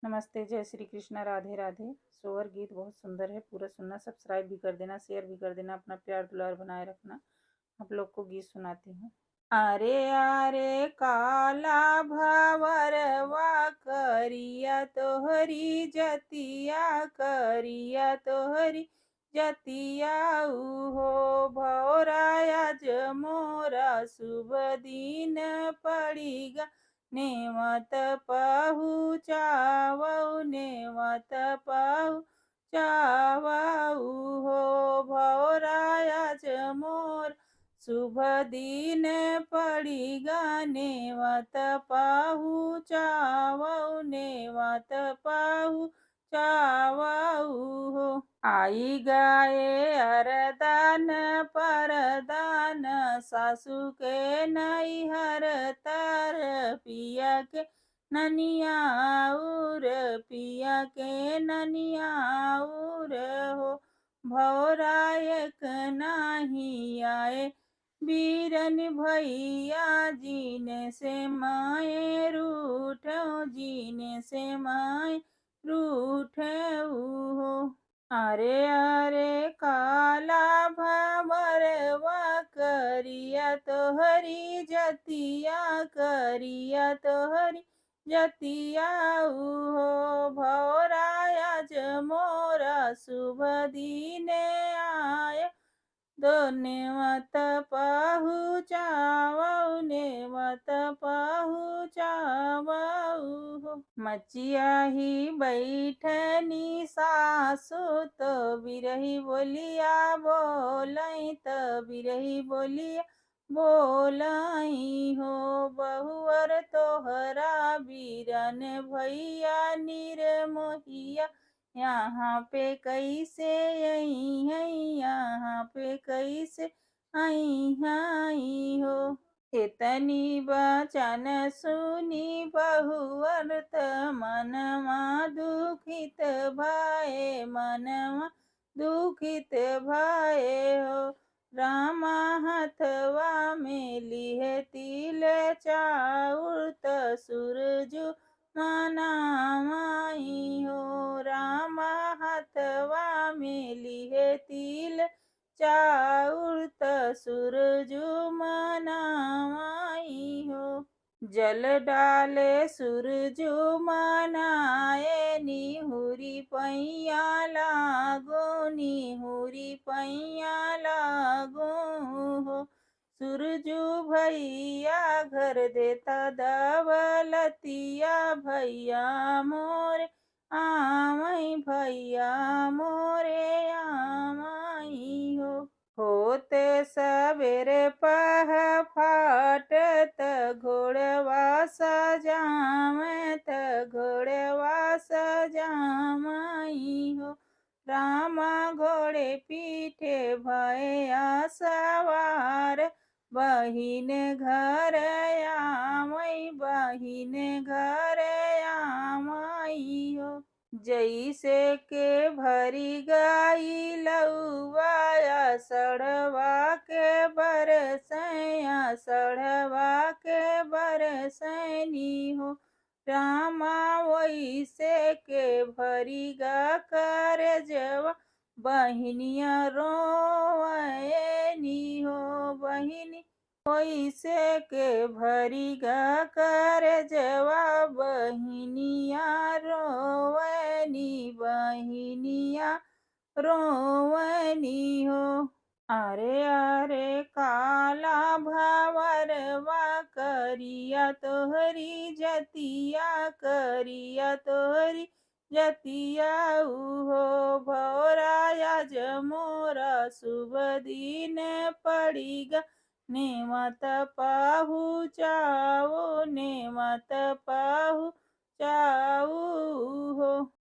नमस्ते, जय श्री कृष्ण, राधे राधे। सोहर गीत बहुत सुंदर है, पूरा सुनना, सब्सक्राइब भी कर देना, शेयर भी कर देना, अपना प्यार दुलार बनाए रखना। आप लोग को गीत सुनाती हूँ। अरे अरे काला भवरवा करिया तोहरी जतिया, करिया तोहरी जतिया उहो भौराया मोरा शुभ दिन पड़ीगा, नेवत पहुँचावऊ, नेवत पहुँचावऊ हो भौराया मोर शुभ दिन पड़ीगा, नेवत पहुँचावऊ, नेवत पहुँचावऊ हो। आई गाए अरदान परदान, सासू के नैहर तर पिया के ननियाउर, पिया के ननियाउर हो भौरायक नाही आए, बीरन भैया जीने से माए रूठो, जीने से माए रूठऊ हो। अरे अरे काला भवरवा करिया तोहरी जतिया, करिया तोहरी जतिया उहो भौराया मोरा शुभ दिन आया, दो नेवत पहुँचावऊ, नेवत पहुँचावऊ। मचिया ही बैठनी सासु, तो बिरही बोलिया बोलई, तो बिरही बोलिया बोलई हो बहुअर तोहरा बीरन भैया निर्मोहिया, यहाँ पे कैसे आई है, यहाँ पे कैसे आई आई हो। इतनी बचन सुनी बहुअर त मनवा दुखित भये, मनवा दुखित भये हो। रामा हथवा में लिहे तिल चाउर, त सूरजु मनामाई हो। रामा हथवा में लिहे तिल चाउर, त सूरजु मनामाई हो। जल डाले सूरजु मनाए, निहुरी पैया लागो, निहुरी पैया लागो हो। सूरजु भैया घर देता दवलतिया, भैया मोरे आमई, भैया मोरे आमई हो। होते सवेरे पह फाटत घोड़वा सजावत, घोड़वा सजामई हो। रामा घोड़े पीठे भया सवार, बहिन घर आमई, बहिन घर आमई हो। जैसे के भरी गाई लउआ, सड़वा के बरसैया, सड़वा के बरसैनी हो। रामा वैसे के भरी गा कर जवा, बहिनिया रोवैनी हो, बहिनी वैसे के भरी गा कर जवा, बहिनिया रोवैनी, बहिनिया रोवनी हो। अरे अरे काला भवरवा करिया तोहरी जतिया, करिया तोहरी जतिया उहो भौराया मोरा शुभ दिन पड़ीगा, नेवत पहुँचाओ, नेवत पहुँचाओ हो।